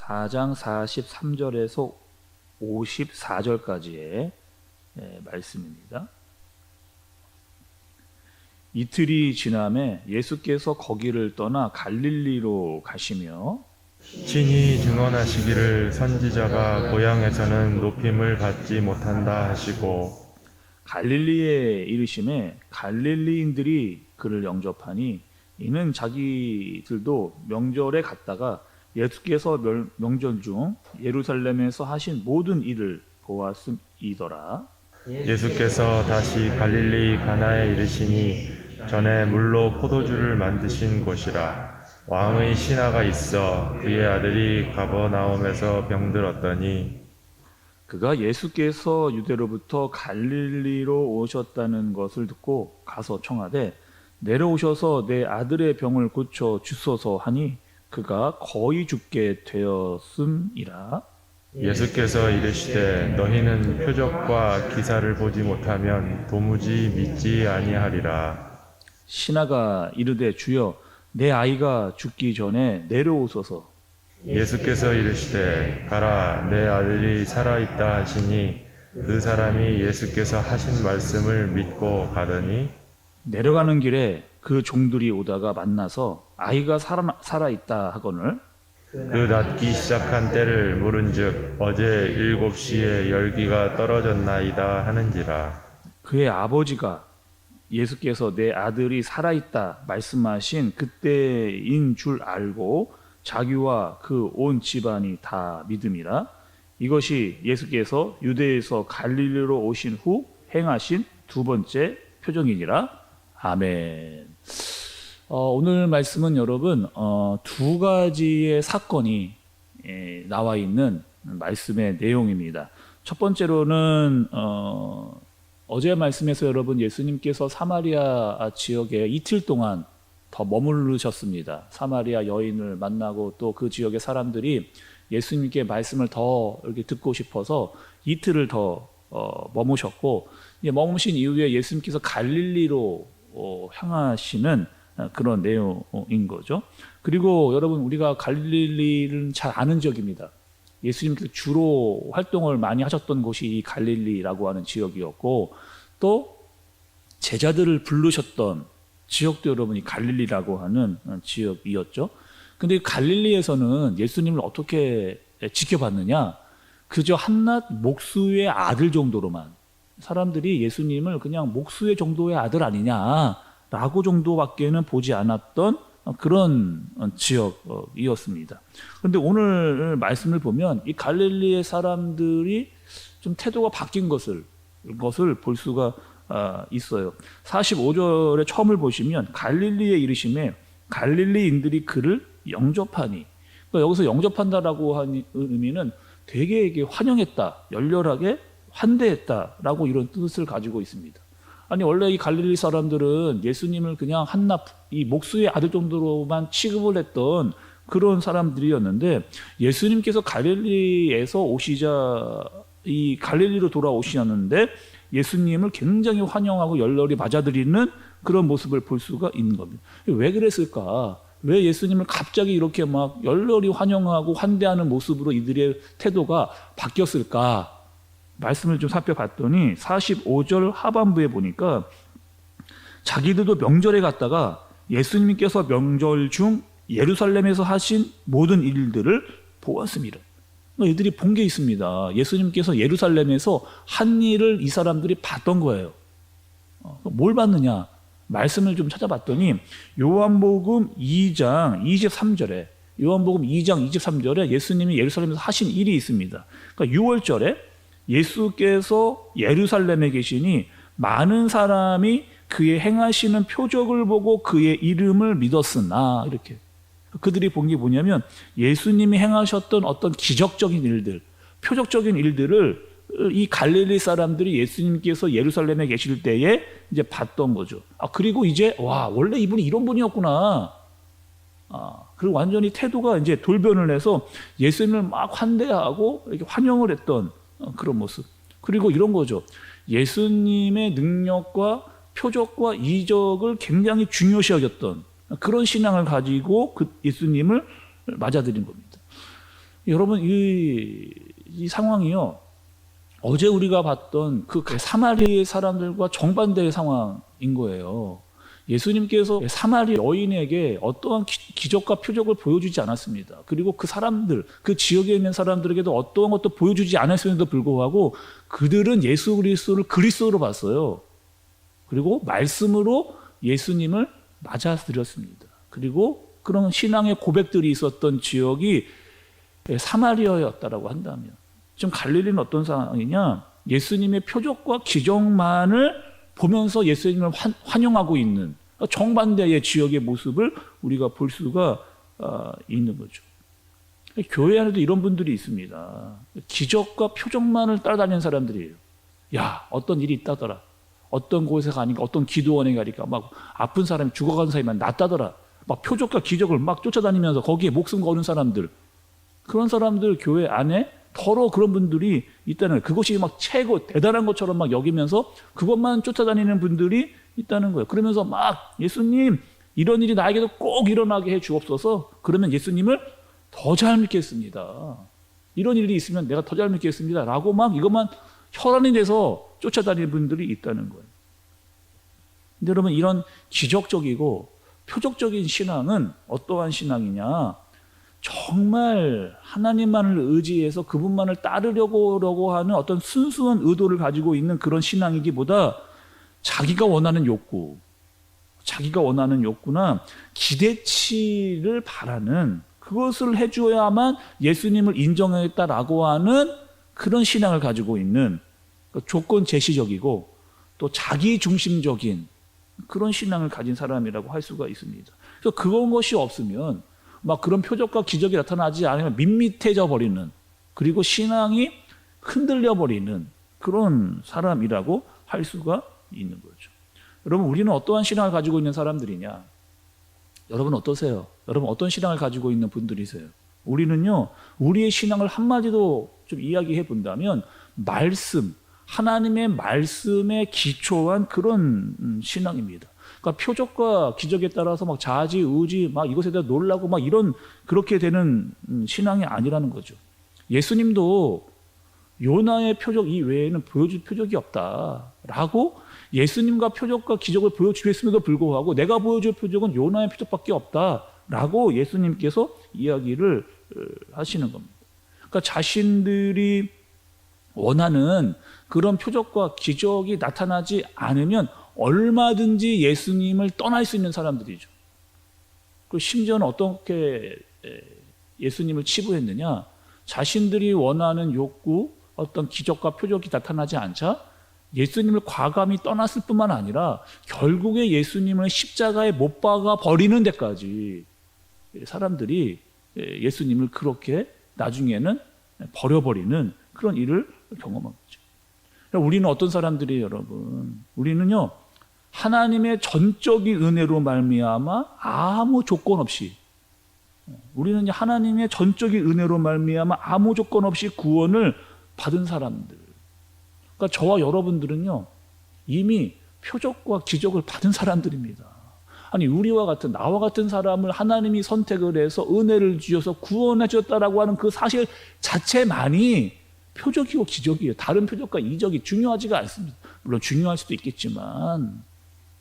4장 43절에서 54절까지의 말씀입니다. 이틀이 지남에 예수께서 거기를 떠나 갈릴리로 가시며 친히 증언하시기를 선지자가 고향에서는 높임을 받지 못한다 하시고 갈릴리에 이르심에 갈릴리인들이 그를 영접하니 이는 자기들도 명절에 갔다가 예수께서 명절 중 예루살렘에서 하신 모든 일을 보았음이더라. 예수께서 다시 갈릴리 가나에 이르시니 전에 물로 포도주를 만드신 곳이라. 왕의 신하가 있어 그의 아들이 가버나움에서 병들었더니 그가 예수께서 유대로부터 갈릴리로 오셨다는 것을 듣고 가서 청하되 내려오셔서 내 아들의 병을 고쳐 주소서 하니 그가 거의 죽게 되었음이라. 예수께서 이르시되 너희는 표적과 기사를 보지 못하면 도무지 믿지 아니하리라. 신하가 이르되 주여 내 아이가 죽기 전에 내려오소서. 예수께서 이르시되 가라 내 아들이 살아있다 하시니 그 사람이 예수께서 하신 말씀을 믿고 가더니 내려가는 길에 그 종들이 오다가 만나서 아이가 살아있다 하거늘 그 낫기 시작한 때를 물은즉 어제 7시에 열기가 떨어졌나이다 하는지라. 그의 아버지가 예수께서 내 아들이 살아있다 말씀하신 그때인 줄 알고 자기와 그 온 집안이 다 믿음이라. 이것이 예수께서 유대에서 갈릴리로 오신 후 행하신 두 번째 표적이니라. 아멘. 오늘 말씀은 여러분 두 가지의 사건이 나와 있는 말씀의 내용입니다. 첫 번째로는 어제 말씀에서 여러분 예수님께서 사마리아 지역에 이틀 동안 더 머무르셨습니다. 사마리아 여인을 만나고 또 그 지역의 사람들이 예수님께 말씀을 더 이렇게 듣고 싶어서 이틀을 더 머무셨고 머무신 이후에 예수님께서 갈릴리로 향하시는 그런 내용인 거죠. 그리고 여러분 우리가 갈릴리를 잘 아는 지역입니다. 예수님께서 주로 활동을 많이 하셨던 곳이 이 갈릴리라고 하는 지역이었고 또 제자들을 부르셨던 지역도 여러분이 갈릴리라고 하는 지역이었죠. 근데 갈릴리에서는 예수님을 어떻게 지켜봤느냐? 그저 한낱 목수의 아들 정도로만 사람들이 예수님을 그냥 목수의 정도의 아들 아니냐라고 정도밖에는 보지 않았던 그런 지역이었습니다. 그런데 오늘 말씀을 보면 이 갈릴리의 사람들이 좀 태도가 바뀐 것을 볼 수가 있어요. 45절에 처음을 보시면 갈릴리에 이르심에 갈릴리인들이 그를 영접하니, 그러니까 여기서 영접한다라고 하는 의미는 되게 환영했다, 열렬하게 환대했다라고 이런 뜻을 가지고 있습니다. 아니 원래 이 갈릴리 사람들은 예수님을 그냥 한낱 이 목수의 아들 정도로만 취급을 했던 그런 사람들이었는데 예수님께서 갈릴리에서 오시자 이 갈릴리로 돌아오시었는데 예수님을 굉장히 환영하고 열렬히 맞아들이는 그런 모습을 볼 수가 있는 겁니다. 왜 그랬을까? 왜 예수님을 갑자기 이렇게 막 열렬히 환영하고 환대하는 모습으로 이들의 태도가 바뀌었을까? 말씀을 좀 살펴봤더니 45절 하반부에 보니까 자기들도 명절에 갔다가 예수님께서 명절 중 예루살렘에서 하신 모든 일들을 보았습니다. 이들이 본 게 있습니다. 예수님께서 예루살렘에서 한 일을 이 사람들이 봤던 거예요. 뭘 봤느냐? 말씀을 좀 찾아봤더니 요한복음 2장 23절에 요한복음 2장 23절에 예수님이 예루살렘에서 하신 일이 있습니다. 그러니까 6월절에 예수께서 예루살렘에 계시니 많은 사람이 그의 행하시는 표적을 보고 그의 이름을 믿었으나 이렇게 그들이 본 게 뭐냐면 예수님이 행하셨던 어떤 기적적인 일들, 표적적인 일들을 이 갈릴리 사람들이 예수님께서 예루살렘에 계실 때에 이제 봤던 거죠. 그리고 이제 와 원래 이분이 이런 분이었구나. 그리고 완전히 태도가 이제 돌변을 해서 예수님을 막 환대하고 이렇게 환영을 했던 그런 모습. 그리고 이런 거죠. 예수님의 능력과 표적과 이적을 굉장히 중요시 여겼던 그런 신앙을 가지고 그 예수님을 맞아들인 겁니다. 여러분 이 상황이요. 어제 우리가 봤던 그 사마리 사람들과 정반대의 상황인 거예요. 예수님께서 사마리 여인에게 어떠한 기적과 표적을 보여주지 않았습니다. 그리고 그 사람들, 그 지역에 있는 사람들에게도 어떠한 것도 보여주지 않았음에도 불구하고 그들은 예수 그리스도를 그리스도로 봤어요. 그리고 말씀으로 예수님을 맞아들였습니다. 그리고 그런 신앙의 고백들이 있었던 지역이 사마리아였다라고 한다면, 지금 갈릴리는 어떤 상황이냐? 예수님의 표적과 기적만을 보면서 예수님을 환영하고 있는 정반대의 지역의 모습을 우리가 볼 수가 있는 거죠. 교회 안에도 이런 분들이 있습니다. 기적과 표적만을 따라다니는 사람들이에요. 야, 어떤 일이 있다더라. 어떤 곳에 가니까, 어떤 기도원에 가니까 막 아픈 사람이, 죽어가는 사람이 낫다더라. 막 표적과 기적을 막 쫓아다니면서 거기에 목숨 거는 사람들, 그런 사람들 교회 안에 더러 그런 분들이 있다는 거예요. 그것이 막 최고 대단한 것처럼 막 여기면서 그것만 쫓아다니는 분들이 있다는 거예요. 그러면서 막 예수님, 이런 일이 나에게도 꼭 일어나게 해 주옵소서. 그러면 예수님을 더 잘 믿겠습니다. 이런 일이 있으면 내가 더 잘 믿겠습니다. 라고 막 이것만 혈안이 돼서 쫓아다니는 분들이 있다는 거예요. 근데 여러분, 이런 기적적이고 표적적인 신앙은 어떠한 신앙이냐? 정말 하나님만을 의지해서 그분만을 따르려고 하는 어떤 순수한 의도를 가지고 있는 그런 신앙이기보다 자기가 원하는 욕구나 기대치를 바라는, 그것을 해줘야만 예수님을 인정하겠다라고 하는 그런 신앙을 가지고 있는, 조건 제시적이고 또 자기 중심적인 그런 신앙을 가진 사람이라고 할 수가 있습니다. 그래서 그런 것이 없으면, 막 그런 표적과 기적이 나타나지 않으면 밋밋해져 버리는, 그리고 신앙이 흔들려 버리는 그런 사람이라고 할 수가 있는 거죠. 여러분, 우리는 어떠한 신앙을 가지고 있는 사람들이냐? 여러분 어떠세요? 여러분 어떤 신앙을 가지고 있는 분들이세요? 우리는요, 우리의 신앙을 한마디로 좀 이야기해 본다면 말씀, 하나님의 말씀에 기초한 그런 신앙입니다. 그러니까 표적과 기적에 따라서 막 좌지우지 막 이것에 대해 놀라고 막 이런, 그렇게 되는 신앙이 아니라는 거죠. 예수님도 요나의 표적 이외에는 보여줄 표적이 없다라고, 예수님과 표적과 기적을 보여주셨음에도 불구하고 내가 보여줄 표적은 요나의 표적밖에 없다라고 예수님께서 이야기를 하시는 겁니다. 그러니까 자신들이 원하는 그런 표적과 기적이 나타나지 않으면 얼마든지 예수님을 떠날 수 있는 사람들이죠. 그리고 심지어는 어떻게 예수님을 치부했느냐? 자신들이 원하는 욕구, 어떤 기적과 표적이 나타나지 않자 예수님을 과감히 떠났을 뿐만 아니라 결국에 예수님을 십자가에 못 박아 버리는 데까지 사람들이 예수님을 그렇게 나중에는 버려버리는 그런 일을 경험한 거죠. 우리는 어떤 사람들이에요, 여러분? 우리는요, 하나님의 전적인 은혜로 말미암아 아무 조건 없이, 우리는 하나님의 전적인 은혜로 말미암아 아무 조건 없이 구원을 받은 사람들. 그러니까 저와 여러분들은요, 이미 표적과 기적을 받은 사람들입니다. 아니, 우리와 같은, 나와 같은 사람을 하나님이 선택을 해서 은혜를 주셔서 구원해 주셨다라고 하는 그 사실 자체만이 표적이고 기적이에요. 다른 표적과 이적이 중요하지가 않습니다. 물론 중요할 수도 있겠지만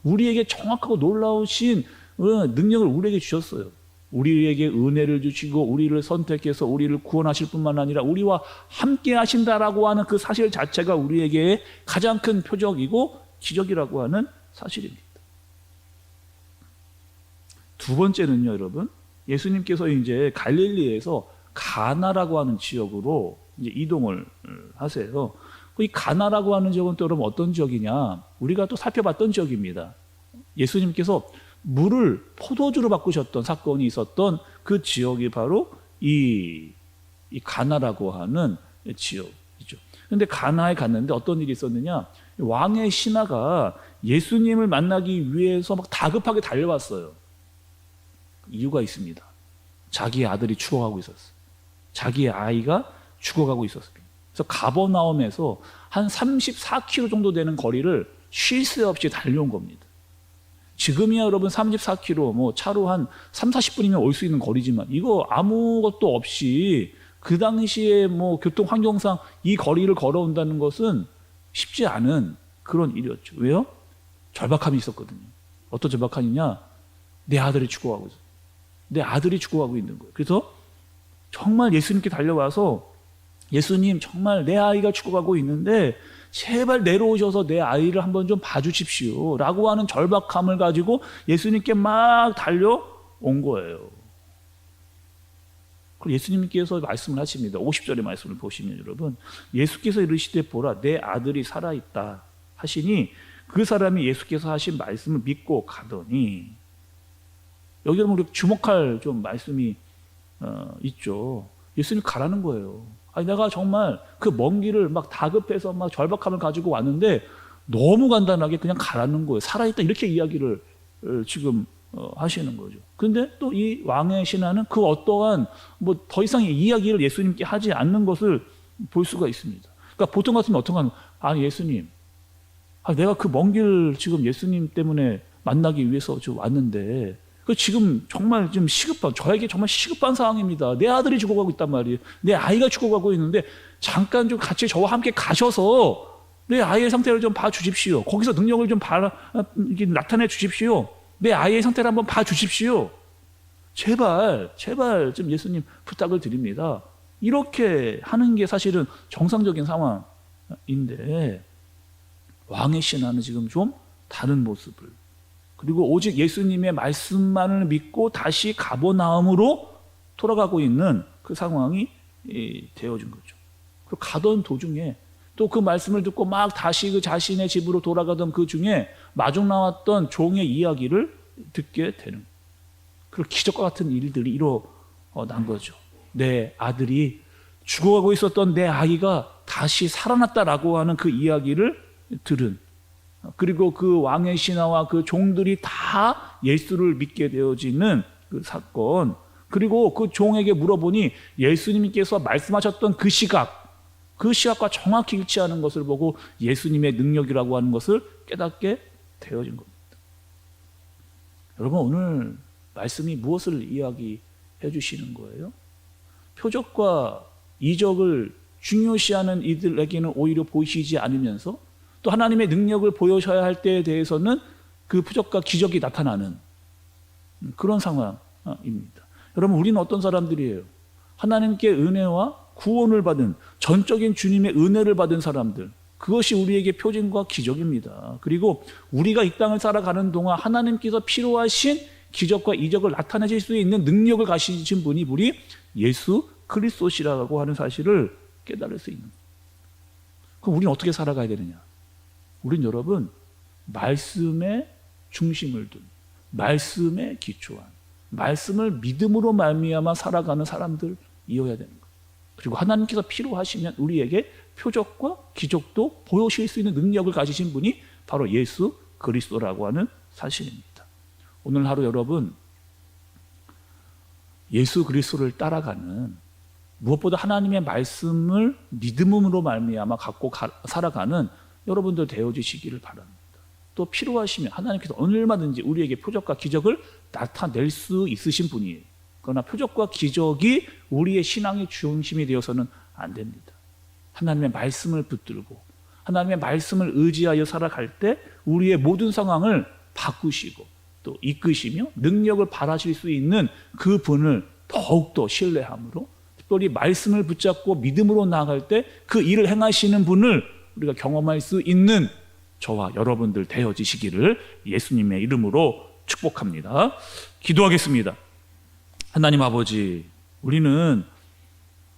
우리에게 정확하고 놀라우신 능력을 우리에게 주셨어요. 우리에게 은혜를 주시고 우리를 선택해서 우리를 구원하실 뿐만 아니라 우리와 함께 하신다라고 하는 그 사실 자체가 우리에게 가장 큰 표적이고 기적이라고 하는 사실입니다. 두 번째는요, 여러분, 예수님께서 이제 갈릴리에서 가나라고 하는 지역으로 이제 이동을 하세요. 이 가나라고 하는 지역은 또 여러분 어떤 지역이냐? 우리가 또 살펴봤던 지역입니다. 예수님께서 물을 포도주로 바꾸셨던 사건이 있었던 그 지역이 바로 이 가나라고 하는 지역이죠. 그런데 가나에 갔는데 어떤 일이 있었느냐? 왕의 신하가 예수님을 만나기 위해서 막 다급하게 달려왔어요. 이유가 있습니다. 자기의 아들이 죽어가고 있었어요. 자기의 아이가 죽어가고 있었습니다. 그래서 가버나움에서 한 34km 정도 되는 거리를 쉴 새 없이 달려온 겁니다. 지금이야 여러분 34km, 뭐 차로 한 3, 40분이면 올 수 있는 거리지만 이거 아무것도 없이 그 당시에 뭐 교통 환경상 이 거리를 걸어온다는 것은 쉽지 않은 그런 일이었죠. 왜요? 절박함이 있었거든요. 어떤 절박함이냐? 내 아들이 죽어가고 있어요. 내 아들이 죽어가고 있는 거예요. 그래서 정말 예수님께 달려와서 예수님, 정말 내 아이가 죽어가고 있는데 제발 내려오셔서 내 아이를 한번 좀 봐주십시오 라고 하는 절박함을 가지고 예수님께 막 달려온 거예요. 그리고 예수님께서 말씀을 하십니다. 50절의 말씀을 보시면 여러분, 예수께서 이르시되 보라 내 아들이 살아있다 하시니 그 사람이 예수께서 하신 말씀을 믿고 가더니, 여기 여러분 우리 주목할 좀 말씀이 있죠. 예수님 가라는 거예요. 아니 내가 정말 그 먼 길을 막 다급해서 막 절박함을 가지고 왔는데 너무 간단하게 그냥 가라는 거예요. 살아있다 이렇게 이야기를 지금 하시는 거죠. 근데 또 이 왕의 신하는 그 어떠한 뭐 더 이상의 이야기를 예수님께 하지 않는 것을 볼 수가 있습니다. 그러니까 보통 같으면 어떤가, 아니 예수님, 내가 그 먼 길 지금 예수님 때문에 만나기 위해서 지금 왔는데 지금 정말 좀 시급한, 저에게 정말 시급한 상황입니다. 내 아들이 죽어가고 있단 말이에요. 내 아이가 죽어가고 있는데 잠깐 좀 같이 저와 함께 가셔서 내 아이의 상태를 좀 봐주십시오. 거기서 능력을 좀 나타내 주십시오. 내 아이의 상태를 한번 봐주십시오. 제발 좀 예수님 부탁을 드립니다. 이렇게 하는 게 사실은 정상적인 상황인데 왕의 신하는 지금 좀 다른 모습을, 그리고 오직 예수님의 말씀만을 믿고 다시 가버나움으로 돌아가고 있는 그 상황이 되어진 거죠. 그리고 가던 도중에 또 그 말씀을 듣고 막 다시 그 자신의 집으로 돌아가던 그 중에 마중 나왔던 종의 이야기를 듣게 되는 거예요. 그리고 기적과 같은 일들이 일어난 거죠. 내 아들이 죽어가고 있었던 내 아이가 다시 살아났다라고 하는 그 이야기를 들은, 그리고 그 왕의 신하와 그 종들이 다 예수를 믿게 되어지는 그 사건, 그리고 그 종에게 물어보니 예수님께서 말씀하셨던 그 시각과 정확히 일치하는 것을 보고 예수님의 능력이라고 하는 것을 깨닫게 되어진 겁니다. 여러분, 오늘 말씀이 무엇을 이야기해 주시는 거예요? 표적과 이적을 중요시하는 이들에게는 오히려 보이시지 않으면서 또 하나님의 능력을 보여셔야 할 때에 대해서는 그 표적과 기적이 나타나는 그런 상황입니다. 여러분, 우리는 어떤 사람들이에요? 하나님께 은혜와 구원을 받은, 전적인 주님의 은혜를 받은 사람들, 그것이 우리에게 표징과 기적입니다. 그리고 우리가 이 땅을 살아가는 동안 하나님께서 필요하신 기적과 이적을 나타내실 수 있는 능력을 가지신 분이 우리 예수 그리스도시라고 하는 사실을 깨달을 수 있는 거예요. 그럼 우리는 어떻게 살아가야 되느냐? 우린 여러분, 말씀에 중심을 둔, 말씀에 기초한, 말씀을 믿음으로 말미암아 살아가는 사람들이어야 되는 거예요. 그리고 하나님께서 필요하시면 우리에게 표적과 기적도 보여주실 수 있는 능력을 가지신 분이 바로 예수 그리스도라고 하는 사실입니다. 오늘 하루 여러분, 예수 그리스도를 따라가는, 무엇보다 하나님의 말씀을 믿음으로 말미암아 갖고 살아가는 여러분들 되어지시기를 바랍니다. 또 필요하시면 하나님께서 얼마든지 우리에게 표적과 기적을 나타낼 수 있으신 분이에요. 그러나 표적과 기적이 우리의 신앙의 중심이 되어서는 안 됩니다. 하나님의 말씀을 붙들고 하나님의 말씀을 의지하여 살아갈 때 우리의 모든 상황을 바꾸시고 또 이끄시며 능력을 발하실 수 있는 그 분을 더욱더 신뢰함으로, 특별히 말씀을 붙잡고 믿음으로 나아갈 때 그 일을 행하시는 분을 우리가 경험할 수 있는 저와 여러분들 되어지시기를 예수님의 이름으로 축복합니다. 기도하겠습니다. 하나님 아버지, 우리는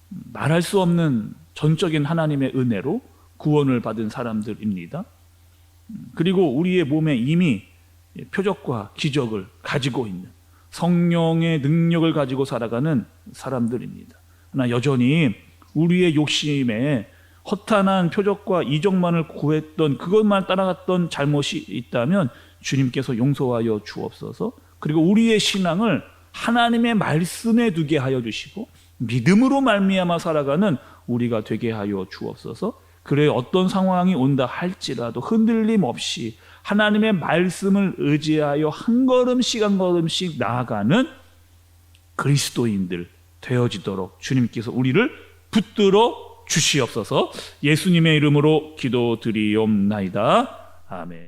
말할 수 없는 전적인 하나님의 은혜로 구원을 받은 사람들입니다. 그리고 우리의 몸에 이미 표적과 기적을 가지고 있는, 성령의 능력을 가지고 살아가는 사람들입니다. 그러나 여전히 우리의 욕심에 허탄한 표적과 이적만을 구했던, 그것만 따라갔던 잘못이 있다면 주님께서 용서하여 주옵소서. 그리고 우리의 신앙을 하나님의 말씀에 두게 하여 주시고 믿음으로 말미암아 살아가는 우리가 되게 하여 주옵소서. 그래 어떤 상황이 온다 할지라도 흔들림 없이 하나님의 말씀을 의지하여 한 걸음씩 나아가는 그리스도인들 되어지도록 주님께서 우리를 붙들어 주시옵소서. 예수님의 이름으로 기도드리옵나이다. 아멘.